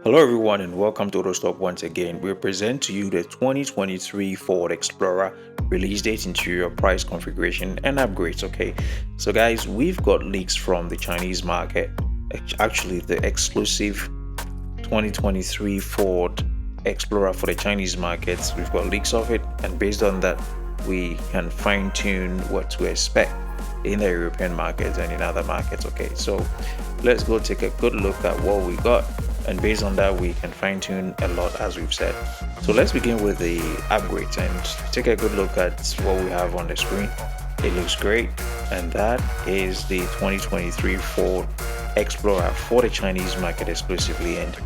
Hello everyone and welcome to AUTOSTOP once again. We present to you the 2023 Ford Explorer release date, interior, price, configuration and upgrades. Okay, so guys, we've got leaks from the Chinese market, actually the exclusive 2023 Ford Explorer for the Chinese markets. We've got leaks of it, and based on that we can fine-tune what to expect in the European markets and in other markets. Okay, so let's go take a good look at what we got, and based on that we can fine-tune a lot, as we've said. So let's begin with the upgrades and take a good look at what we have on the screen. It looks great, and that is the 2023 Ford Explorer for the Chinese market exclusively. And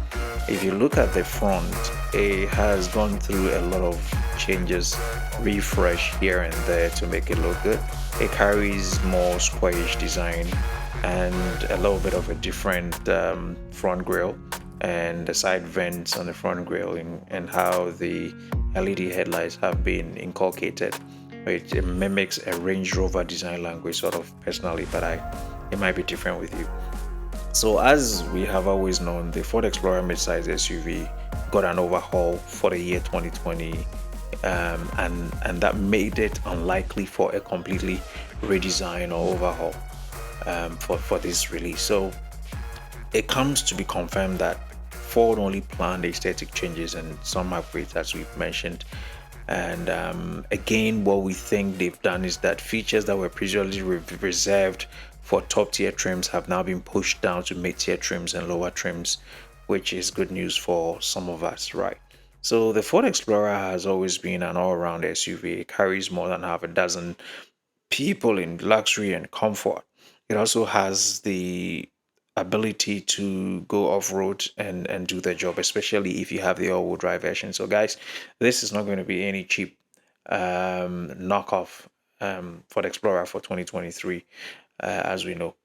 if you look at the front, it has gone through a lot of changes, refresh here and there to make it look good. It carries more squarish design and a little bit of a different front grille, and the side vents on the front grille, and how the LED headlights have been inculcated. It mimics a Range Rover design language, sort of, personally, but it might be different with you. So as we have always known, the Ford Explorer midsize SUV got an overhaul for the year 2020, and that made it unlikely for a completely redesign or overhaul for this release. So it comes to be confirmed that Ford only planned aesthetic changes and some upgrades, as we've mentioned. And again, what we think they've done is that features that were previously reserved for top tier trims have now been pushed down to mid tier trims and lower trims, which is good news for some of us, right? So the Ford Explorer has always been an all-around SUV. It carries more than half a dozen people in luxury and comfort. It also has the ability to go off-road and do the job, especially if you have the all-wheel drive version. So guys, this is not going to be any cheap knockoff for the Explorer for 2023, as we know.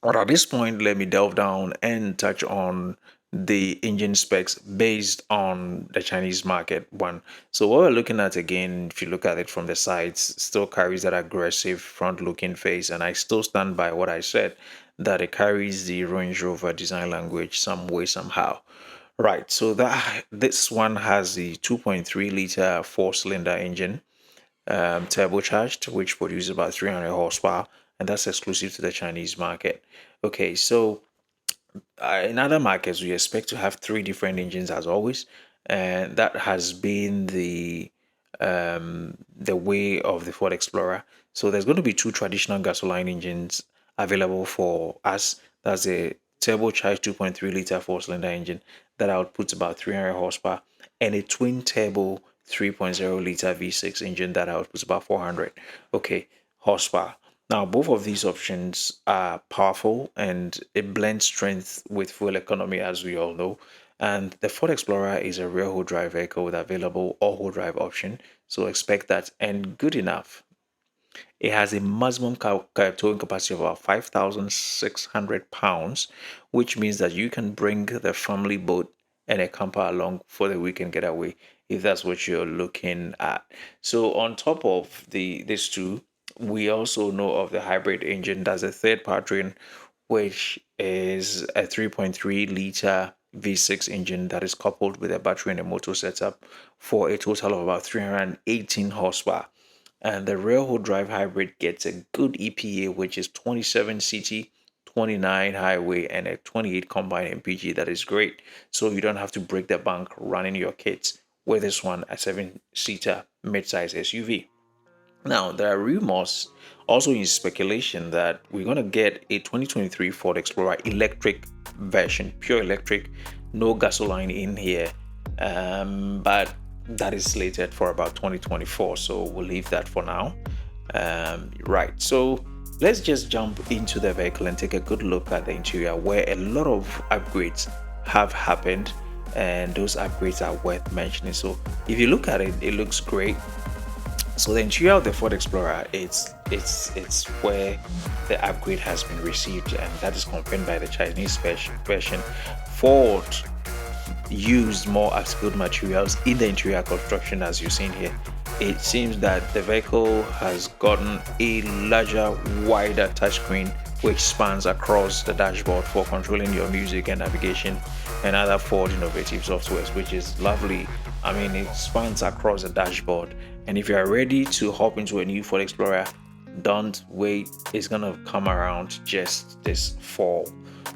But at this point, let me delve down and touch on the engine specs based on the Chinese market one. So what we're looking at, again, if you look at it from the sides, still carries that aggressive front-looking face, and I still stand by what I said, that it carries the Range Rover design language some way, somehow. Right, so that this one has the 2.3 liter four-cylinder engine, turbocharged, which produces about 300 horsepower, and that's exclusive to the Chinese market. Okay, so in other markets, we expect to have three different engines as always, and that has been the way of the Ford Explorer. So there's going to be two traditional gasoline engines available for us. That's a turbocharged 2.3 liter four-cylinder engine that outputs about 300 horsepower, and a twin turbo 3.0 liter V6 engine that outputs about 400 horsepower. Now, both of these options are powerful, and it blends strength with fuel economy, as we all know. And the Ford Explorer is a rear-wheel drive vehicle with available all-wheel drive option, so expect that. And good enough, it has a maximum towing capacity of about 5,600 pounds, which means that you can bring the family boat and a camper along for the weekend getaway if that's what you're looking at. So on top of these two, we also know of the hybrid engine. That's a third powertrain, which is a 3.3 liter V6 engine that is coupled with a battery and a motor setup for a total of about 318 horsepower. And the rear-wheel drive hybrid gets a good EPA, which is 27 city, 29 highway, and a 28 combined MPG. That is great. So you don't have to break the bank running your kids with this one, a 7-seater mid-size SUV. Now, there are rumors, also in speculation, that we're going to get a 2023 Ford Explorer electric version, pure electric, no gasoline in here. But that is slated for about 2024, so we'll leave that for now. Right, so let's just jump into the vehicle and take a good look at the interior, where a lot of upgrades have happened, and those upgrades are worth mentioning. So if you look at it, it looks great. So the interior of the Ford Explorer, it's where the upgrade has been received, and that is confirmed by the Chinese version. Ford used more upscaled materials in the interior construction, as you've seen here. It seems that the vehicle has gotten a larger, wider touchscreen which spans across the dashboard for controlling your music and navigation. and other Ford innovative softwares, which is lovely. I mean, it spans across the dashboard. And if you are ready to hop into a new Ford Explorer, don't wait. It's gonna come around just this fall.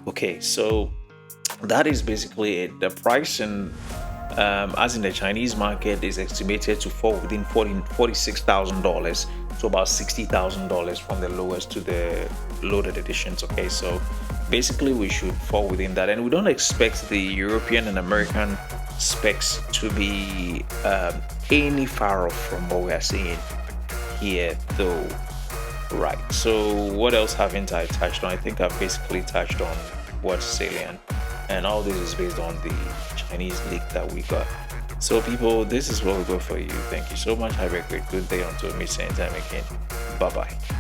Okay, so that is basically it. The pricing, as in the Chinese market, is estimated to fall within $46,000 to about $60,000 from the lowest to the loaded editions. Okay, so basically we should fall within that, and we don't expect the European and American specs to be any far off from what we are seeing here, though. Right, so what else haven't I touched on? I think I've basically touched on what's salient, and all this is based on the Chinese leak that we got. So people, this is what we got for you. Thank you so much. Have a great good day until we meet same time again. Bye bye.